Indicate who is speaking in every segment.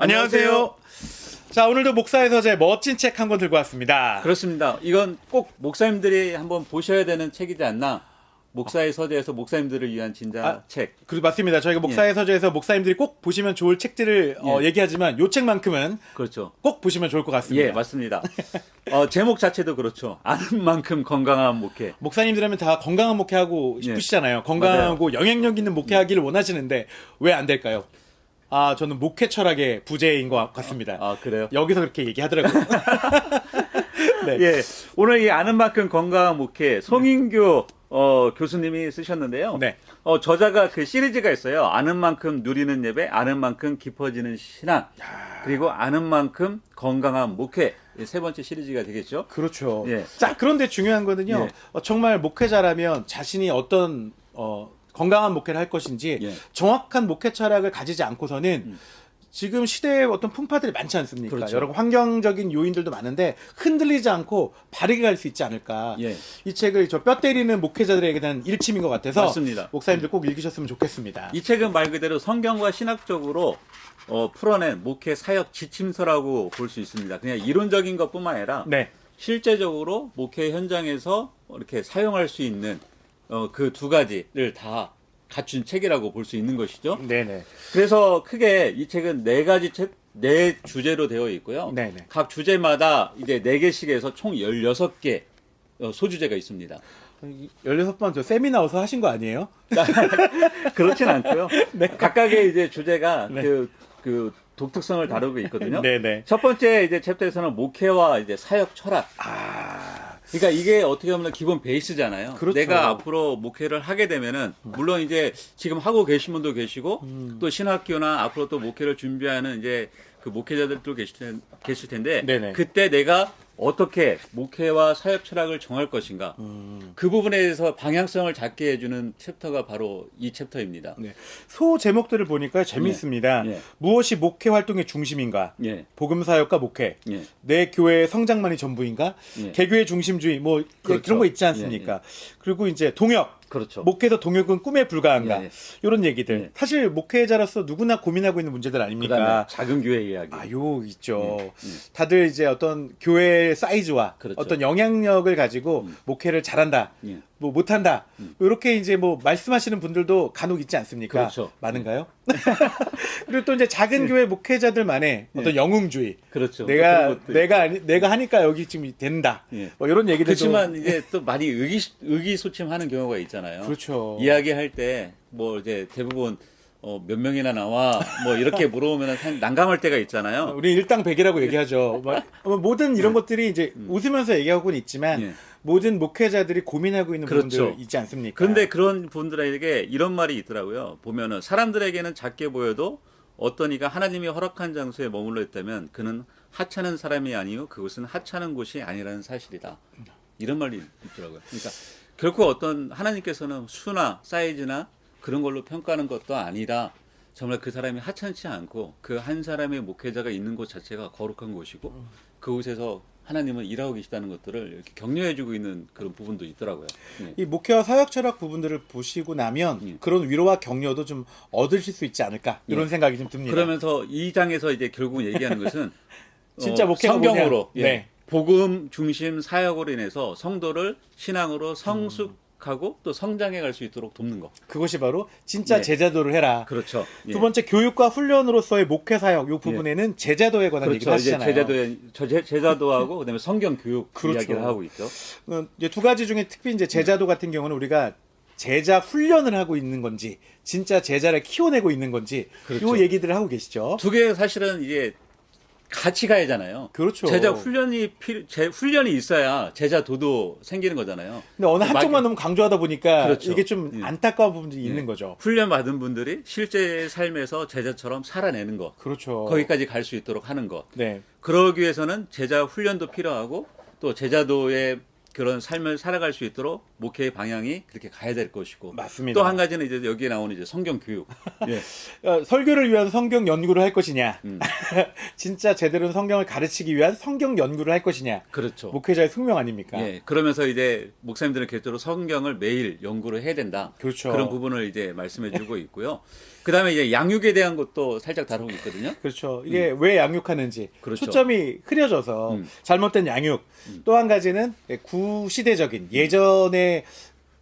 Speaker 1: 안녕하세요. 자, 오늘도 목사의 서재 멋진 책 한 권 들고 왔습니다.
Speaker 2: 그렇습니다. 이건 꼭 목사님들이 한번 보셔야 되는 책이지 않나? 목사의 서재에서 목사님들을 위한 진짜 책.
Speaker 1: 맞습니다. 저희가 목사의 서재에서 목사님들이 꼭 보시면 좋을 책들을 얘기하지만 요 책만큼은
Speaker 2: 그렇죠.
Speaker 1: 꼭 보시면 좋을 것 같습니다.
Speaker 2: 예, 맞습니다. 제목 자체도 그렇죠. 아는 만큼 건강한 목회.
Speaker 1: 목사님들하면 다 건강한 목회하고 싶으시잖아요. 건강하고 영향력 있는 목회하기를 원하시는데 왜 안 될까요? 저는 목회 철학의 부재인 것 같습니다.
Speaker 2: 그래요?
Speaker 1: 여기서 그렇게 얘기하더라고요.
Speaker 2: 네. 예, 오늘 이 아는 만큼 건강한 목회 송인교 교수님이 쓰셨는데요.
Speaker 1: 네.
Speaker 2: 저자가 그 시리즈가 있어요. 아는 만큼 누리는 예배, 아는 만큼 깊어지는 신앙, 그리고 아는 만큼 건강한 목회. 세 번째 시리즈가 되겠죠.
Speaker 1: 그렇죠.
Speaker 2: 예.
Speaker 1: 자, 그런데 중요한 거는요. 정말 목회자라면 자신이 어떤 건강한 목회를 할 것인지 정확한 목회 철학을 가지지 않고서는 지금 시대에 어떤 풍파들이 많지 않습니까?
Speaker 2: 그렇죠.
Speaker 1: 여러 환경적인 요인들도 많은데 흔들리지 않고 바르게 갈 수 있지 않을까. 이 책을 저 뼈 때리는 목회자들에게 대한 일침인 것 같아서
Speaker 2: 맞습니다.
Speaker 1: 목사님들 꼭 읽으셨으면 좋겠습니다.
Speaker 2: 이 책은 말 그대로 성경과 신학적으로 풀어낸 목회 사역 지침서라고 볼 수 있습니다. 그냥 이론적인 것뿐만 아니라 실제적으로 목회 현장에서 이렇게 사용할 수 있는 그 두 가지를 다 갖춘 책이라고 볼 수 있는 것이죠.
Speaker 1: 네네.
Speaker 2: 그래서 크게 이 책은 네 주제로 되어 있고요.
Speaker 1: 네네.
Speaker 2: 각 주제마다 이제 4개씩 해서 총 16개 소주제가 있습니다.
Speaker 1: 16번 저 세미나워서 하신 거 아니에요?
Speaker 2: 그렇진 않고요. 각각의 이제 주제가 그 독특성을 다루고 있거든요.
Speaker 1: 네네.
Speaker 2: 첫 번째 이제 챕터에서는 목회와 이제 사역 철학. 그러니까 이게 어떻게 보면 기본 베이스잖아요.
Speaker 1: 그렇죠.
Speaker 2: 내가 앞으로 목회를 하게 되면은 물론 이제 지금 하고 계신 분도 계시고 또 신학교나 앞으로 또 목회를 준비하는 이제 그 목회자들도 계실 텐데
Speaker 1: 네네.
Speaker 2: 그때 내가 어떻게 목회와 사역 철학을 정할 것인가 그 부분에 대해서 방향성을 잡게 해주는 챕터가 바로 이 챕터입니다.
Speaker 1: 소 제목들을 보니까 재미있습니다. 무엇이 목회 활동의 중심인가? 복음 사역과 목회. 내 교회의 성장만이 전부인가? 개교의 중심주의 뭐
Speaker 2: 그렇죠.
Speaker 1: 그런 거 있지 않습니까? 그리고 이제 동역.
Speaker 2: 그렇죠.
Speaker 1: 목회에서 동역은 꿈에 불과한가? 이런 얘기들. 사실 목회자로서 누구나 고민하고 있는 문제들 아닙니까?
Speaker 2: 그다음에 작은 교회 이야기.
Speaker 1: 요 있죠. 다들 이제 어떤 교회 사이즈와 어떤 영향력을 가지고 목회를 잘한다. 뭐 못한다. 이렇게 이제 뭐 말씀하시는 분들도 간혹 있지 않습니까?
Speaker 2: 그렇죠.
Speaker 1: 많은가요? 그리고 또 이제 작은 교회 목회자들만의 어떤 영웅주의.
Speaker 2: 그렇죠.
Speaker 1: 내가 하니까 여기 지금 된다. 뭐 이런 얘기들도.
Speaker 2: 그렇지만 이제 또 많이 의기소침하는 경우가 있잖아요.
Speaker 1: 그렇죠.
Speaker 2: 이야기할 때 뭐 이제 대부분 몇 명이나 나와 뭐 이렇게 물어보면 난감할 때가 있잖아요.
Speaker 1: 우리 일당백이라고 얘기하죠. 모든 이런 것들이 이제 웃으면서 얘기하고는 있지만 모든 목회자들이 고민하고 있는 부분들 있지 않습니까?
Speaker 2: 그런데 그런 분들에게 이런 말이 있더라고요. 보면은 사람들에게는 작게 보여도 어떤 이가 하나님이 허락한 장소에 머물러 있다면 그는 하찮은 사람이 아니요 그것은 하찮은 곳이 아니라는 사실이다. 이런 말이 있더라고요. 그러니까 결코 어떤 하나님께서는 수나 사이즈나 그런 걸로 평가하는 것도 아니라 정말 그 사람이 하찮지 않고 그 한 사람의 목회자가 있는 곳 자체가 거룩한 곳이고 그곳에서 하나님은 일하고 계시다는 것들을 이렇게 격려해주고 있는 그런 부분도 있더라고요.
Speaker 1: 이 목회와 사역 철학 부분들을 보시고 나면 그런 위로와 격려도 좀 얻으실 수 있지 않을까 이런 생각이 좀 듭니다.
Speaker 2: 그러면서 이 장에서 이제 결국 얘기하는 것은
Speaker 1: 진짜 목회가
Speaker 2: 성경으로 복음 중심 사역으로 인해서 성도를 신앙으로 성숙하고 또 성장해 갈 수 있도록 돕는 것.
Speaker 1: 그것이 바로 진짜 제자도를 해라.
Speaker 2: 그렇죠.
Speaker 1: 두 번째 교육과 훈련으로서의 목회 사역 이 부분에는 제자도에 관한 얘기를 하시잖아요.
Speaker 2: 제자도하고 그다음에 성경 교육 이야기를 하고 있죠.
Speaker 1: 이제 두 가지 중에 특히 이제 제자도 같은 경우는 우리가 제자 훈련을 하고 있는 건지 진짜 제자를 키워내고 있는 건지 이 얘기들을 하고 계시죠.
Speaker 2: 두 개 사실은 이제 같이 가야잖아요.
Speaker 1: 그렇죠.
Speaker 2: 제자 훈련이 있어야 제자도도 생기는 거잖아요.
Speaker 1: 근데 어느 한쪽만 너무 강조하다 보니까 이게 좀 안타까운 부분들이 있는 거죠.
Speaker 2: 훈련 받은 분들이 실제 삶에서 제자처럼 살아내는 것.
Speaker 1: 그렇죠.
Speaker 2: 거기까지 갈 수 있도록 하는 것. 그러기 위해서는 제자 훈련도 필요하고 또 제자도의 그런 삶을 살아갈 수 있도록 목회의 방향이 그렇게 가야 될 것이고.
Speaker 1: 맞습니다.
Speaker 2: 또 한 가지는 이제 여기에 나오는 이제 성경 교육.
Speaker 1: 설교를 위한 성경 연구를 할 것이냐. 진짜 제대로 성경을 가르치기 위한 성경 연구를 할 것이냐.
Speaker 2: 그렇죠.
Speaker 1: 목회자의 숙명 아닙니까?
Speaker 2: 그러면서 이제 목사님들은 계속적으로 성경을 매일 연구를 해야 된다.
Speaker 1: 그렇죠.
Speaker 2: 그런 부분을 이제 말씀해 주고 있고요. 그다음에 이제 양육에 대한 것도 살짝 다루고 있거든요.
Speaker 1: 그렇죠. 이게 왜 양육하는지
Speaker 2: 그렇죠.
Speaker 1: 초점이 흐려져서 잘못된 양육. 또 한 가지는 구시대적인 예전에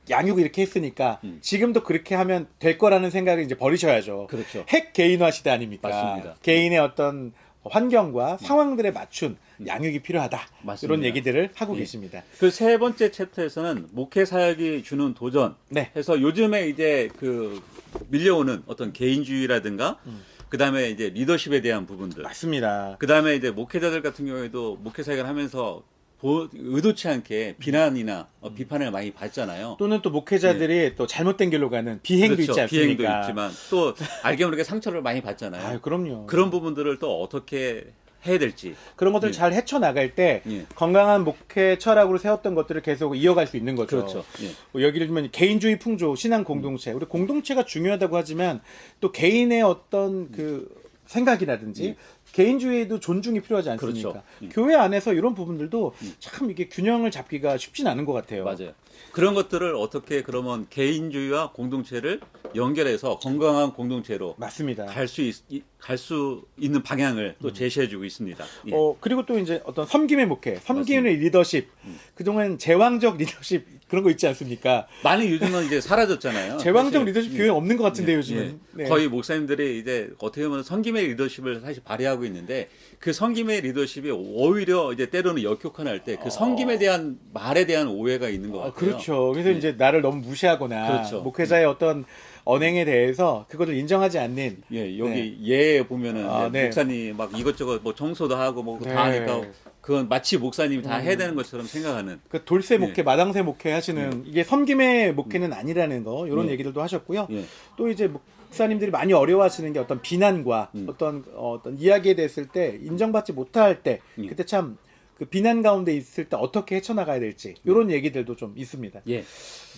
Speaker 1: 양육을 이렇게 했으니까 지금도 그렇게 하면 될 거라는 생각을 이제 버리셔야죠.
Speaker 2: 그렇죠.
Speaker 1: 핵 개인화 시대 아닙니까?
Speaker 2: 맞습니다.
Speaker 1: 개인의 어떤 환경과 상황들에 맞춘 양육이 필요하다.
Speaker 2: 맞습니다.
Speaker 1: 이런 얘기들을 하고 계십니다.
Speaker 2: 그 세 번째 챕터에서는 목회 사역이 주는 도전
Speaker 1: 네.
Speaker 2: 해서 요즘에 이제 그 밀려오는 어떤 개인주의라든가 그다음에 이제 리더십에 대한 부분들.
Speaker 1: 맞습니다.
Speaker 2: 그다음에 이제 목회자들 같은 경우에도 목회 사역을 하면서 의도치 않게 비난이나 비판을 많이 받잖아요.
Speaker 1: 또는 또 목회자들이 또 잘못된 길로 가는 비행도
Speaker 2: 그렇죠.
Speaker 1: 있지 않습니까?
Speaker 2: 비행도 있지만 또 알게 모르게 상처를 많이 받잖아요.
Speaker 1: 아유, 그럼요.
Speaker 2: 그런 부분들을 또 어떻게 해야 될지.
Speaker 1: 그런 것들을 잘 헤쳐나갈 때
Speaker 2: 예.
Speaker 1: 건강한 목회 철학으로 세웠던 것들을 계속 이어갈 수 있는 거죠.
Speaker 2: 그렇죠. 예.
Speaker 1: 뭐 예를 들면 개인주의 풍조, 신앙 공동체. 우리 공동체가 중요하다고 하지만 또 개인의 어떤 그 생각이라든지 개인주의에도 존중이 필요하지 않습니까?
Speaker 2: 그렇죠.
Speaker 1: 교회 안에서 이런 부분들도 참 이게 균형을 잡기가 쉽진 않은 것 같아요.
Speaker 2: 맞아요. 그런 것들을 어떻게 그러면 개인주의와 공동체를 연결해서 건강한 공동체로
Speaker 1: 맞습니다.
Speaker 2: 갈 수 있는 방향을 또 제시해주고 있습니다. 예.
Speaker 1: 그리고 또 이제 어떤 섬김의 목회, 섬김의 리더십, 그동안 제왕적 리더십 그런 거 있지 않습니까?
Speaker 2: 많이 요즘은 이제 사라졌잖아요.
Speaker 1: 제왕적
Speaker 2: 사실.
Speaker 1: 리더십 교회 없는 것 같은데 요즘은.
Speaker 2: 예.
Speaker 1: 네.
Speaker 2: 거의 목사님들이 이제 어떻게 보면 섬김의 리더십을 사실 발휘하고 있는데 그 섬김의 리더십이 오히려 이제 때로는 역효과날 때 그 섬김에 대한 말에 대한 오해가 있는 것 같아요.
Speaker 1: 그렇죠. 그래서 이제 나를 너무 무시하거나
Speaker 2: 그렇죠.
Speaker 1: 목회자의 어떤 언행에 대해서 그것을 인정하지 않는.
Speaker 2: 예, 여기 예에 보면은
Speaker 1: 네.
Speaker 2: 목사님 막 이것저것 뭐 청소도 하고 뭐
Speaker 1: 네.
Speaker 2: 다 하니까 그건 마치 목사님이 다 해야 되는 것처럼 생각하는.
Speaker 1: 그 돌쇠 목회, 마당새 목회 하시는 이게 섬김의 목회는 아니라는 거 이런 얘기들도 하셨고요.
Speaker 2: 예.
Speaker 1: 또 이제 목사님들이 많이 어려워하시는 게 어떤 비난과 어떤 이야기에 대했을 때 인정받지 못할 때 그때 참 그 비난 가운데 있을 때 어떻게 헤쳐나가야 될지 이런 얘기들도 좀 있습니다.
Speaker 2: 예.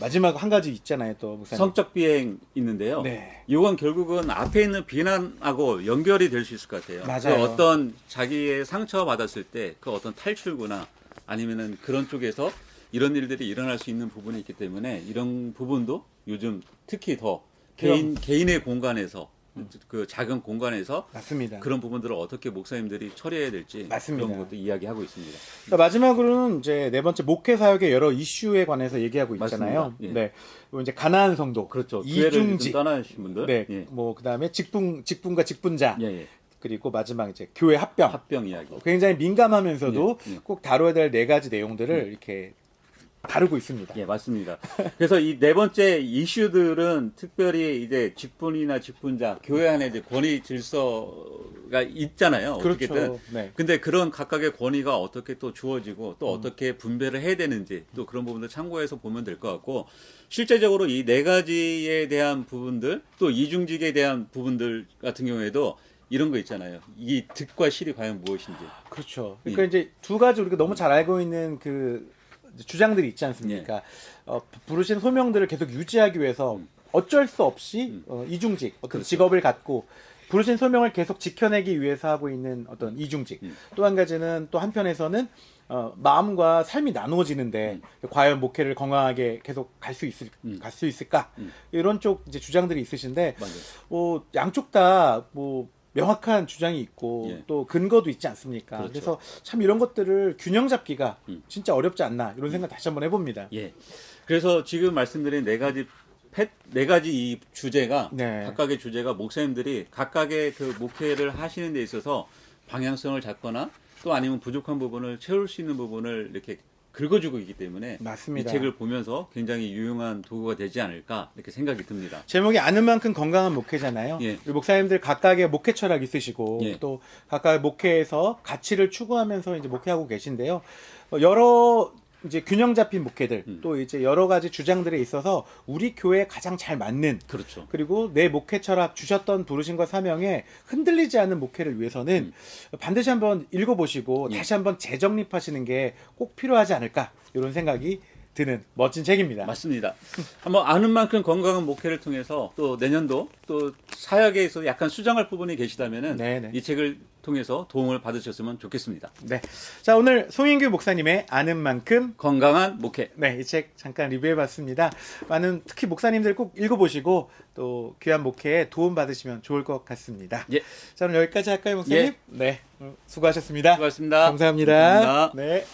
Speaker 1: 마지막 한 가지 있잖아요, 또 목사님.
Speaker 2: 성적 비행 있는데요.
Speaker 1: 네.
Speaker 2: 이건 결국은 앞에 있는 비난하고 연결이 될 수 있을 것 같아요.
Speaker 1: 맞아요.
Speaker 2: 그 어떤 자기의 상처 받았을 때 그 어떤 탈출구나 아니면은 그런 쪽에서 이런 일들이 일어날 수 있는 부분이 있기 때문에 이런 부분도 요즘 특히 더 개인의 공간에서 그 작은 공간에서
Speaker 1: 맞습니다.
Speaker 2: 그런 부분들을 어떻게 목사님들이 처리해야 될지
Speaker 1: 맞습니다.
Speaker 2: 그런 것도 이야기하고 있습니다.
Speaker 1: 그러니까 마지막으로는 이제 네 번째 목회 사역의 여러 이슈에 관해서 얘기하고 있잖아요.
Speaker 2: 맞습니다. 예.
Speaker 1: 네, 그리고 이제 가나안 성도,
Speaker 2: 그렇죠. 기회를 좀
Speaker 1: 이중직,
Speaker 2: 떠나신 분들,
Speaker 1: 네,
Speaker 2: 예.
Speaker 1: 뭐 그다음에 직분과 직분자,
Speaker 2: 예, 예.
Speaker 1: 그리고 마지막 이제 교회 합병.
Speaker 2: 합병 이야기.
Speaker 1: 굉장히 민감하면서도
Speaker 2: 예, 예.
Speaker 1: 꼭 다뤄야 될 네 가지 내용들을 이렇게 다루고 있습니다.
Speaker 2: 예, 맞습니다. 그래서 이 네 번째 이슈들은 특별히 이제 직분이나 직분자, 교회 안에 이제 권위 질서가 있잖아요.
Speaker 1: 그렇죠.
Speaker 2: 어떻게든.
Speaker 1: 네.
Speaker 2: 근데 그런 각각의 권위가 어떻게 또 주어지고 또 어떻게 분배를 해야 되는지 또 그런 부분들 참고해서 보면 될 것 같고 실제적으로 이 네 가지에 대한 부분들 또 이중직에 대한 부분들 같은 경우에도 이런 거 있잖아요. 이 득과 실이 과연 무엇인지.
Speaker 1: 그렇죠. 그러니까 이제 두 가지 우리가 너무 잘 알고 있는 그 주장들이 있지 않습니까? 부르신 소명들을 계속 유지하기 위해서 어쩔 수 없이 이중직, 어떤
Speaker 2: 그렇죠.
Speaker 1: 직업을 갖고 부르신 소명을 계속 지켜내기 위해서 하고 있는 어떤 이중직. 또 한 가지는 또 한편에서는 마음과 삶이 나누어지는데 과연 목회를 건강하게 계속 갈 수 있을까? 이런 쪽 이제 주장들이 있으신데
Speaker 2: 맞아요.
Speaker 1: 양쪽 다 명확한 주장이 있고
Speaker 2: 예.
Speaker 1: 또 근거도 있지 않습니까?
Speaker 2: 그렇죠.
Speaker 1: 그래서 참 이런 것들을 균형 잡기가 진짜 어렵지 않나 이런 생각 다시 한번 해봅니다.
Speaker 2: 예. 그래서 지금 말씀드린 네 가지 이 주제가
Speaker 1: 네.
Speaker 2: 각각의 주제가 목사님들이 각각의 그 목회를 하시는 데 있어서 방향성을 잡거나 또 아니면 부족한 부분을 채울 수 있는 부분을 이렇게 긁어주고 있기 때문에
Speaker 1: 맞습니다.
Speaker 2: 이 책을 보면서 굉장히 유용한 도구가 되지 않을까 이렇게 생각이 듭니다.
Speaker 1: 제목이 아는 만큼 건강한 목회잖아요.
Speaker 2: 예.
Speaker 1: 우리 목사님들 각각의 목회 철학 있으시고
Speaker 2: 예.
Speaker 1: 또 각각의 목회에서 가치를 추구하면서 이제 목회하고 계신데요. 여러 이제 균형 잡힌 목회들 또 이제 여러 가지 주장들에 있어서 우리 교회에 가장 잘 맞는
Speaker 2: 그렇죠.
Speaker 1: 그리고 내 목회 철학 주셨던 부르심과 사명에 흔들리지 않는 목회를 위해서는 반드시 한번 읽어보시고 다시 한번 재정립하시는 게 꼭 필요하지 않을까 이런 생각이 드는 멋진 책입니다.
Speaker 2: 맞습니다. 한번 아는 만큼 건강한 목회를 통해서 또 내년도 또 사역에 있어서 약간 수정할 부분이 계시다면은
Speaker 1: 네네.
Speaker 2: 이 책을 통해서 도움을 받으셨으면 좋겠습니다.
Speaker 1: 네. 자, 오늘 송인규 목사님의 아는 만큼
Speaker 2: 건강한 목회.
Speaker 1: 네, 이 책 잠깐 리뷰해봤습니다. 많은 특히 목사님들 꼭 읽어보시고 또 귀한 목회에 도움 받으시면 좋을 것 같습니다.
Speaker 2: 예.
Speaker 1: 자, 그럼 여기까지 할까요, 목사님?
Speaker 2: 예.
Speaker 1: 네, 수고하셨습니다.
Speaker 2: 수고하셨습니다.
Speaker 1: 감사합니다.
Speaker 2: 감사합니다.
Speaker 1: 네.